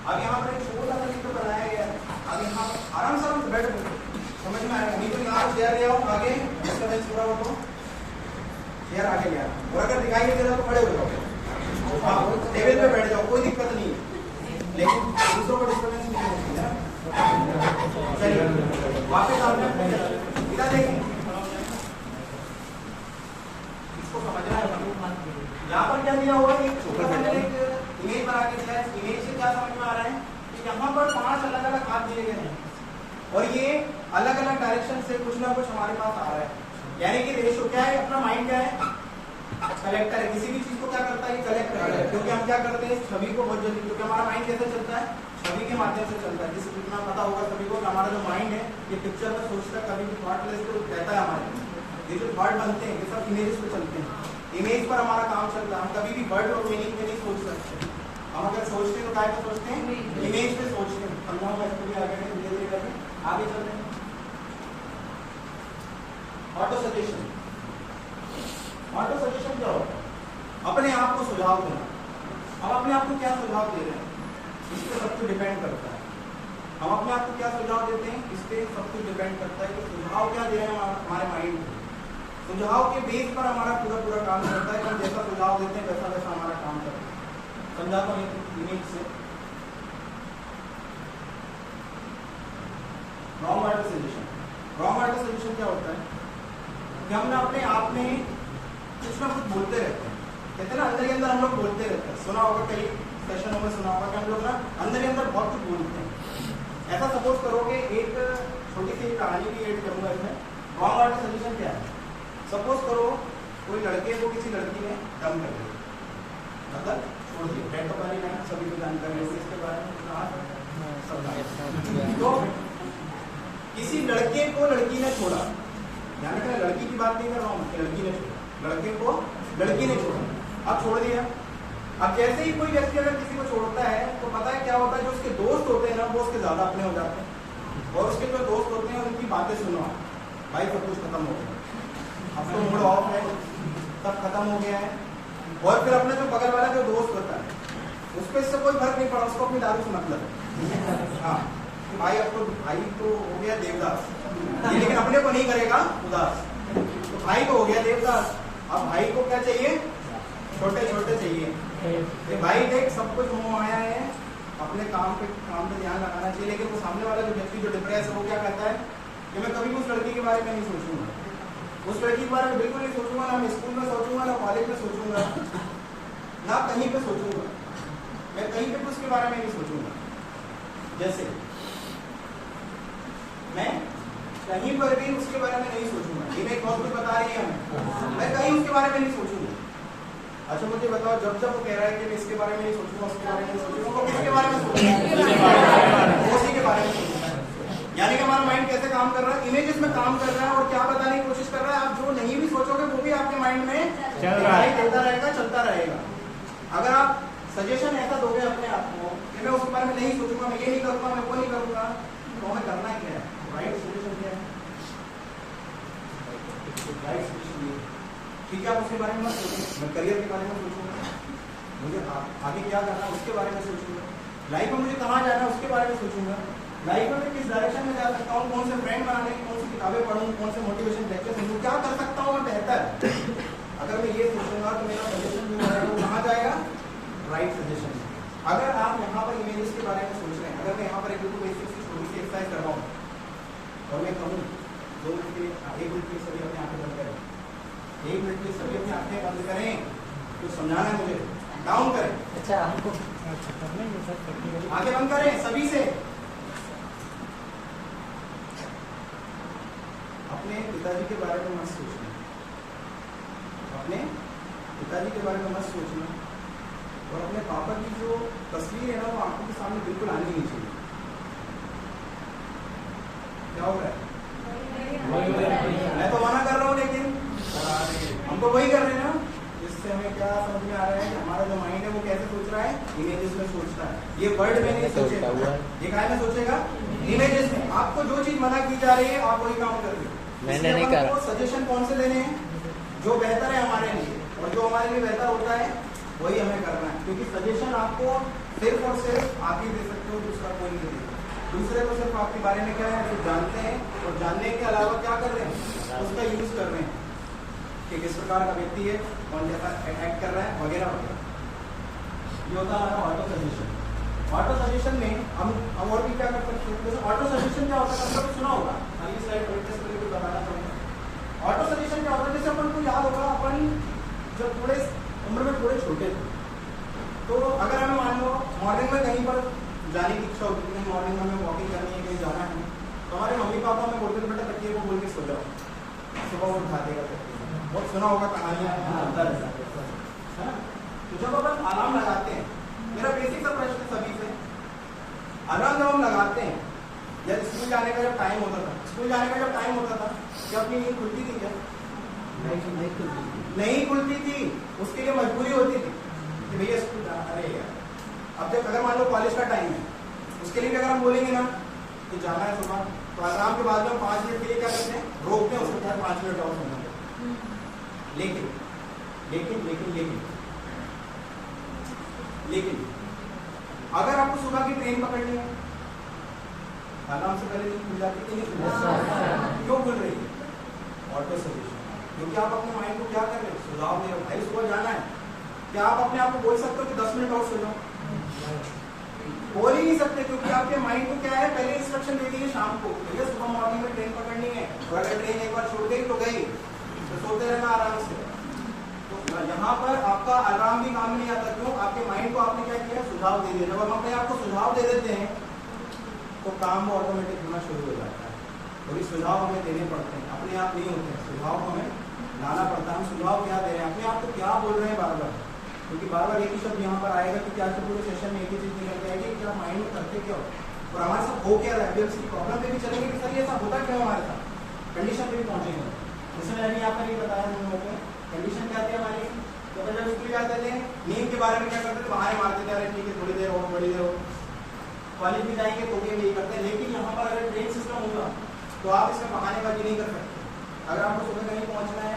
अब यहाँ पर एक छोटा सा चित्र बनाया गया है। अब यहाँ आराम से बैठ समझ में आएगा। नहीं तो यहाँ शेयर ले आओ आगे, डिस्टर्बेंस पूरा हो तो शेयर आगे ले आओ, और अगर दिखाई नहीं दे रहा तो खड़े हो जाओ। हाँ, टेबल पे बैठ जाओ, कोई दिक्कत नहीं है, लेकिन दूसरों को डिस्टर्बेंस नहीं होती है। चलिए वापस आपने इधर देखें, इसको समझना है। यहाँ पर क्या दिया हुआ है, एक छोटा सा मैंने एक इमेज बना के दिया है। इमेज से क्या समझ में आ रहा है कि यहाँ पर 5 अलग अलग हाथ दिए गए हैं और ये अलग अलग डायरेक्शन से कुछ ना कुछ हमारे पास आ रहा है। यानी कि रेशो क्या है, अपना माइंड क्या है, कलेक्टर है। किसी भी चीज को क्या करता है, कलेक्ट करता है। क्योंकि हम क्या करते हैं, छवि को बहुत जल्दी, क्योंकि हमारा माइंड कैसे चलता है, छवि के माध्यम से चलता है। जिस जितना पता होगा सभी को, हमारा जो माइंड है ये पिक्चर में सोचता है, कभी भी थॉटलेस तो रहता है हमारे। ये जो थॉट बनते हैं ये सब इमेजेस पे चलते हैं, इमेज पर हमारा काम चलता है। हम कभी भी वर्ड और मीनिंग में नहीं सोच सकते। हम अगर सोचते हैं तो क्या सोचते हैं, इमेज पे सोचते हैं। समझाऊंगा इसको भी आगे धीरे धीरे करके आगे चलते हैं। ऑटो सजेशन, ऑटो सजेशन क्या होता है, अपने आप को सुझाव देना। हम अपने आप को क्या सुझाव दे रहे हैं इस पे सब कुछ डिपेंड करता है। हम अपने आप को क्या सुझाव देते हैं इस पे सब कुछ डिपेंड करता है कि सुझाव क्या दे रहे हैं हमारे माइंड को। सुझाव के बेस पर हमारा पूरा काम करता है। हम जैसा सुझाव देते हैं वैसा वैसा हमारा काम करता है। समझाता हूँ इमेज से। Wrong order suggestion, wrong order suggestion क्या होता है कि हम ना अपने आप में कुछ ना कुछ बोलते रहते हैं। कहते हैं ना, अंदर ही अंदर हम लोग बोलते रहते हैं। सुना होगा कई सेशनों में, सुना होगा कि हम लोग ना अंदर ही अंदर बहुत कुछ बोलते हैं। ऐसा सपोज करोगे, एक छोटी सी कहानी भी ऐड करूंगा इसमें। रॉन्ग ऑर्डर सजेशन क्या है, सपोज करो कोई लड़के को किसी लड़की ने डम कर दिया, मतलब छोड़ दिया। डेट ऑफ बर्थ नहीं सभी को जानकारी होगी इसके बारे में, तो किसी लड़के को लड़की ने छोड़ा, यानी कि लड़की की बात नहीं कर रहा हूँ, लड़की ने छोड़ा, लड़के को लड़की ने छोड़ा। अब छोड़ दिया। अब जैसे ही कोई व्यक्ति अगर किसी को छोड़ता है तो पता है क्या होता है, जो उसके दोस्त होते हैं ना वो उसके ज्यादा अपने हो जाते हैं, और उसके जो दोस्त होते हैं उनकी बातें सुनो, भाई सब कुछ खत्म हो गया, अब तो मूड ऑफ है, सब खत्म हो गया है। और फिर अपने जो बगल वाला जो दोस्त होता है उस पर इससे कोई फर्क नहीं पड़ा, उसको अपनी दारू से मतलब है। हाँ भाई अब तो भाई तो हो गया देवदास, लेकिन अपने को नहीं करेगा उदास। तो भाई को हो गया देवदास, अब भाई को क्या चाहिए, छोटे छोटे चाहिए। भाई देख सब कुछ मोह आया है, अपने काम पे ध्यान लगाना चाहिए। लेकिन वो सामने वाला जो व्यक्ति जो डिप्रेस है वो क्या कहता है कि मैं कभी उस लड़की के बारे में नहीं सोचूंगा, उस लड़की के बारे में बिल्कुल नहीं सोचूंगा, ना मैं स्कूल में सोचूंगा, ना कॉलेज में सोचूंगा, ना कहीं पे सोचूंगा, मैं कहीं पे उसके बारे में नहीं सोचूंगा। जैसे मैं कहीं पर भी उसके बारे में नहीं सोचूंगा, ये मैं बहुत कुछ बता रही है हमें, मैं कहीं उसके बारे में नहीं सोचूंगा। अच्छा मुझे बताओ, जब जब वो कह रहा है कि मैं इसके बारे में नहीं सोचूंगा, उसके बारे में नहीं सोचूंगा, वो किसके बारे में सोचूंगा, उसी के बारे में सोचूंगा। यानी कि हमारा माइंड कैसे काम कर रहा है, इमेजेस में काम कर रहा है और क्या बताने की कोशिश कर रहा है। आप जो नहीं भी सोचोगे वो भी आपके माइंड में चलता रहेगा, चलता रहेगा। अगर आप सजेशन ऐसा दोगे अपने आप को कि मैं उसके बारे में नहीं सोचूंगा, मैं ये नहीं करूंगा, मैं वो नहीं करूंगा, तो हमें करना क्या है, राइट सजेशन क्या है, राइट सजेशन ये ठीक है। आप उसके बारे में मत सोचें, मैं करियर के बारे में सोचूंगा, मुझे आगे क्या करना है उसके बारे में सोचूंगा, लाइफ में मुझे कहाँ जाना है उसके बारे में सोचूंगा, लाइफ में मैं किस डायरेक्शन में जा सकता हूँ, कौन से फ्रेंड बनाने, कौन सी किताबें पढ़ूँ, कौन से मोटिवेशन लेक्चर सुनूँ, क्या कर सकता हूँ मैं बेहतर। अगर मैं ये सोचूंगा तो मेरा सजेशन जो है वो कहाँ जाएगा, राइट सजेशन। अगर आप यहाँ पर इमेजेस के बारे में सोच रहे हैं, अगर मैं यहाँ पर एक बेसिक सी छोटी सी एक्सरसाइज कर रहा हूँ और मैं कहूँ 2 मिनट के 1 मिनट के सभी अपने आंखें बंद करें, 1 मिनट के सभी अपनी आंखें बंद करें, तो समझाना है मुझे, डाउन करें। अच्छा आंखें बंद करें सभी से। अपने पिताजी के बारे में मत सोचना, अपने पिताजी के बारे में मत सोचना, और अपने पापा की जो तस्वीर है ना वो आंखों के सामने बिल्कुल आनी नहीं चाहिए। क्या हो रहा है, मैं तो मना कर रहा हूँ लेकिन हम तो वही कर रहे हैं ना। इससे हमें क्या समझ में आ रहा है कि हमारा जो माइंड है वो कैसे सोच रहा है, इमेजेस में सोचता है। ये वर्ड में नहीं सोचेगा, ये काय में सोचेगा, इमेजेस में। आपको जो चीज मना की जा रही है आप वही काम कर रहे हो। मैंने नहीं कहा। सजेशन कौन से लेने हैं, जो बेहतर है हमारे लिए, और जो हमारे लिए बेहतर होता है वही हमें करना है। क्योंकि सजेशन आपको सिर्फ और सिर्फ आप ही दे सकते हो, दूसरा कोई नहीं देगा। दूसरे को सिर्फ आपके बारे में क्या है सिर्फ जानते हैं, और जानने के अलावा क्या कर रहे हैं, उसका यूज कर रहे हैं कि किस प्रकार का व्यक्ति है, कौन जैसा एक्ट कर रहा है, वगैरह वगैरह। ये होता है हमारा ऑटो सजेशन। ऑटो सजेशन में हम और भी क्या कर सकते हैं, जैसे ऑटो सजेशन क्या होता है, आपने सुना होगा, अगली स्लाइड प्रेक्टिस करके कुछ बताना चाहूँगा। ऑटो सजेशन क्या होता है, जैसे अपन को याद होगा, अपन जब थोड़े उम्र में थोड़े छोटे थे, तो अगर हमें मान लो मॉर्निंग में कहीं पर जाने की इच्छा होती है, मॉर्निंग में हमें वॉकिंग करनी है, कहीं जाना है, तो हमारे मम्मी पापा हमें बोलते थे बेटा तकिए को बोल के सो जाओ, सुबह वो उठा देगा तकिए। बहुत सुना होगा कहानियाँ है ना। तो जब अपन अलार्म लगाते हैं, मेरा बेसिक सा प्रश्न सभी से, अलार्म जब हम लगाते हैं या स्कूल जाने का जब टाइम होता था, स्कूल जाने का जब टाइम होता था, क्या अपनी नींद खुलती थी क्या? नहीं खुलती थी। उसके लिए मजबूरी होती थी कि भैया स्कूल जाना। अरे यार, अब जब अगर मान लो कॉलेज का टाइम है, उसके लिए भी अगर हम बोलेंगे ना कि जाना है सुबह, तो अलार्म के बाद में 5 मिनट के लिए क्या करते हैं, रोकते हैं उसको, क्या 5 मिनट और सोना है। लेकिन लेकिन लेकिन लेकिन लेकिन अगर आपको सुबह की ट्रेन पकड़नी है, अलार्म से पहले नहीं खुल जाती कि नहीं खुल जाती? क्यों खुल रही है? Auto suggestion. क्योंकि आप अपने माइंड को क्या कर रहे हैं, सुझाव दे रहे हो, भाई सुबह जाना है। क्या आप अपने आप को बोल सकते हो कि 10 मिनट और सो जाओ? बोल ही नहीं सकते, क्योंकि आपके माइंड को क्या है, पहले इंस्ट्रक्शन दे दी है शाम को, भैया सुबह मॉर्निंग में ट्रेन पकड़नी है, और अगर ट्रेन एक बार छूट गई तो गई, तो सोते रहना आराम से। तो यहाँ पर आपका अलार्म भी काम नहीं आता। क्यों? आपके माइंड को आपने क्या किया, सुझाव दे दिया। जब हम अपने आप को सुझाव दे देते हैं तो काम ऑटोमेटिक होना शुरू हो जाता है। और ये सुझाव हमें देने पड़ते हैं, अपने आप नहीं होते हैं, सुझाव हमें लाना पड़ता है। हम सुझाव क्या दे रहे हैं, अपने आप को क्या बोल रहे हैं बार बार, क्योंकि बार बार एक ही शब्द यहाँ पर आएगा कि आज के पूरे सेशन में एक ही चीज निकल के आएगी कि आप माइंड में करते क्या हो और हमारे साथ हो क्या रहा है। अभी हम इसकी प्रॉब्लम पे भी चलेंगे कि सर ये ऐसा होता क्यों हमारे साथ, कंडीशन पे भी पहुंचेंगे। जैसे मैंने यहाँ पर ये बताया हम लोगों को, कंडीशन क्या थी हमारी, तो जब स्कूल जाते थे नींद के बारे में क्या करते थे, बहाने मारते थे, अरे ठीक है थोड़ी देर और थोड़ी देर और। कॉलेज में जाएंगे तो भी यही करते हैं। लेकिन यहाँ पर अगर ट्रेन सिस्टम होगा तो आप इसमें बहानेबाजी नहीं कर सकते। अगर आपको सुबह कहीं पहुंचना है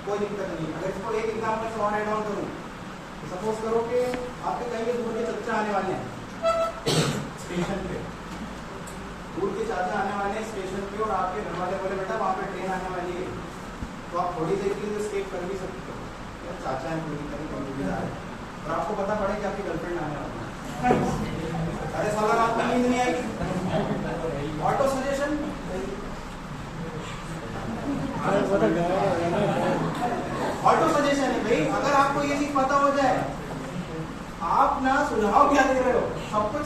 कोई दिक्कत नहीं। अगर इसको एक एग्जाम्पल से और ऐड ऑन करूँ, सपोज करो कि आपके कहीं दूर के चाचा आने वाले हैं स्टेशन पे, दूर के चाचा आने वाले हैं स्टेशन पे, और आपके घर वाले बोले बेटा वहाँ पे ट्रेन आने वाली है, तो आप थोड़ी देर के लिए स्केप कर भी सकते हो, चाचा है पूरी तरह है, और आपको पता पड़े कि आपकी गर्लफ्रेंड आने वाली है। अरे साला रात में नींद नहीं आएगी। ऑटो सजेशन, ऑटो सजेशन है भाई। अगर आपको ये चीज पता हो जाए, आप ना सुझाव क्या दे रहे हो, सब कुछ